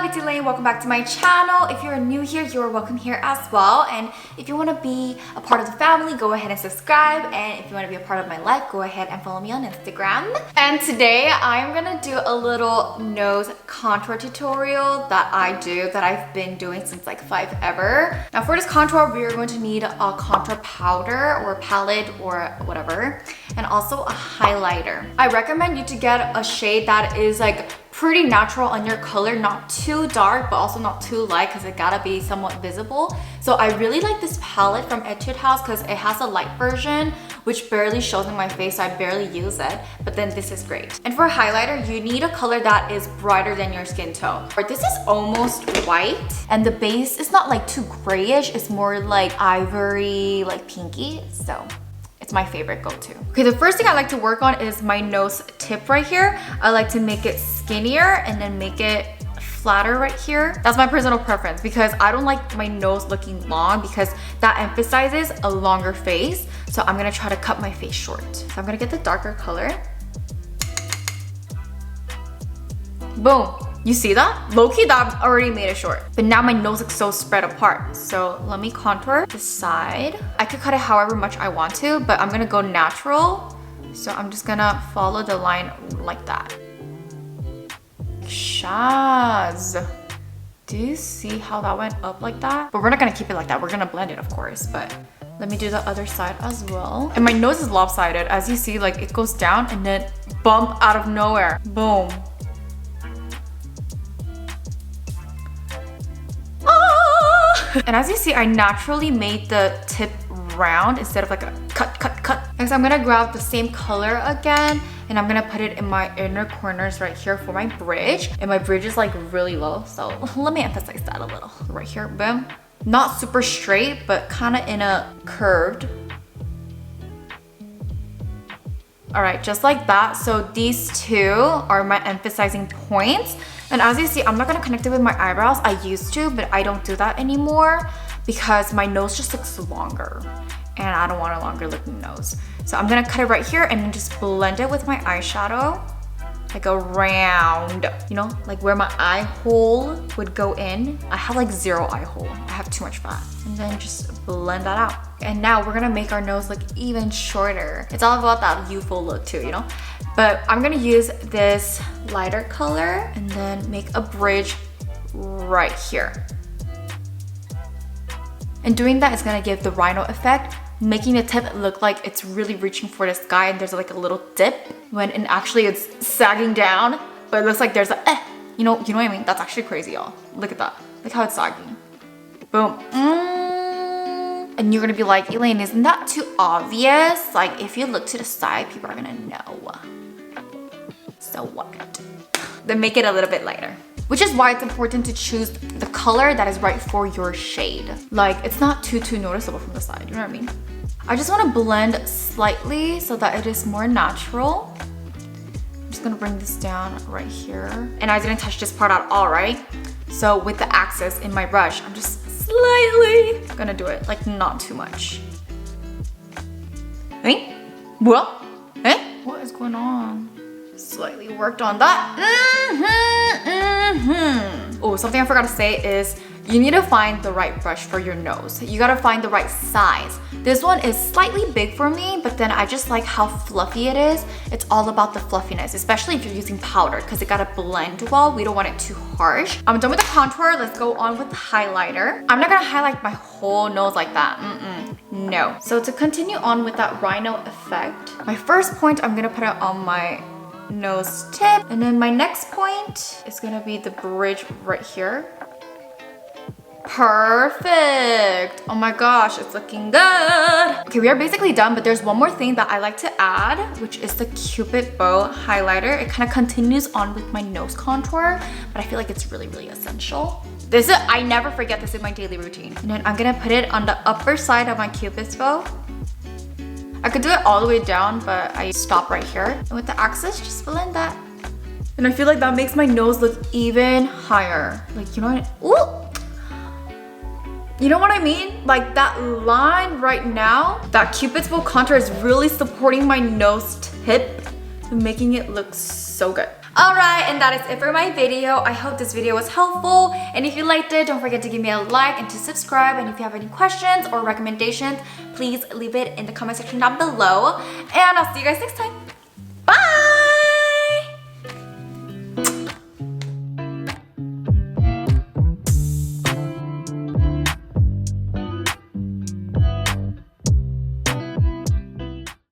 love, it's Elaine. Welcome back to my channel. If you're new here, you're welcome here as well. And if you want to be a part of the family, go ahead and subscribe. And if you want to be a part of my life, go ahead and follow me on Instagram. And today I'm gonna do a little nose contour tutorial that I've been doing since like 5 ever. Now for this contour, we're going to need a contour powder or palette or whatever, and also a highlighter. I recommend you to get a shade that is like pretty natural on your color, not too dark but also not too light because it gotta be somewhat visible. So I really like this palette from Etude House because it has a light version which barely shows in my face, so I barely use it, but then this is great. And for a highlighter, you need a color that is brighter than your skin tone. This is almost white and the base is not like too grayish, it's more like ivory, like pinky, so it's my favorite go-to. Okay, the first thing I like to work on is my nose tip right here. I like to make it skinnier and then make it flatter right here. That's my personal preference because I don't like my nose looking long because that emphasizes a longer face. So I'm gonna try to cut my face short. So I'm gonna get the darker color. Boom. You see that? Low-key, that already made it short. But now my nose looks so spread apart. So let me contour this side. I could cut it however much I want to, but I'm gonna go natural. So I'm just gonna follow the line like that. Shaz. Do you see how that went up like that? But we're not gonna keep it like that. We're gonna blend it, of course, but let me do the other side as well. And my nose is lopsided. As you see, like it goes down and then bump out of nowhere. Boom. And as you see, I naturally made the tip round instead of like a cut. Next, I'm gonna grab the same color again and I'm gonna put it in my inner corners right here for my bridge. And my bridge is like really low, so let me emphasize that a little. Right here, boom. Not super straight, but kind of in a curved. All right, just like that. So these two are my emphasizing points. And as you see, I'm not gonna connect it with my eyebrows. I used to, but I don't do that anymore because my nose just looks longer and I don't want a longer looking nose. So I'm gonna cut it right here and then just blend it with my eyeshadow, like around, you know, like where my eye hole would go in. I have like 0 eye hole. I have too much fat. And then just blend that out. And now we're gonna make our nose look even shorter. It's all about that youthful look too, you know? But I'm gonna use this lighter color and then make a bridge right here. And doing that is gonna give the rhino effect, making the tip look like it's really reaching for the sky and there's like a little dip when actually it's sagging down, but it looks like there's a you know what I mean? That's actually crazy, y'all. Look at that. Look how it's sagging. Boom. And you're gonna be like, Elaine, isn't that too obvious? Like if you look to the side, people are gonna know. So what? Then make it a little bit lighter. Which is why it's important to choose the color that is right for your shade. Like it's not too noticeable from the side, you know what I mean? I just wanna blend slightly so that it is more natural. I'm just gonna bring this down right here. And I didn't touch this part at all, right? So with the axis in my brush, I'm just slightly gonna do it, like not too much. Hey? What? Hey? What is going on? Slightly worked on that. Oh, something I forgot to say is you need to find the right brush for your nose. You gotta find the right size. This one is slightly big for me, but then I just like how fluffy it is. It's all about the fluffiness, especially if you're using powder because it gotta blend well. We don't want it too harsh. I'm done with the contour. Let's go on with the highlighter. I'm not gonna highlight my whole nose like that. No. So to continue on with that rhino effect, my first point, I'm gonna put it on my nose tip, and then my next point is gonna be the bridge right here. Perfect. Oh my gosh, it's looking good. Okay, we are basically done, but there's one more thing that I like to add, which is the Cupid Bow highlighter. It kind of continues on with my nose contour, but I feel like it's really essential. I never forget this in my daily routine. And then I'm gonna put it on the upper side of my Cupid's bow. I could do it all the way down, but I stop right here. And with the axis, just blend that. And I feel like that makes my nose look even higher. Like, you know what? Ooh! You know what I mean? Like that line right now, that Cupid's bow contour is really supporting my nose tip and making it look so good. Alright, and that is it for my video. I hope this video was helpful, and if you liked it, don't forget to give me a like and to subscribe, and if you have any questions or recommendations, please leave it in the comment section down below, and I'll see you guys next time.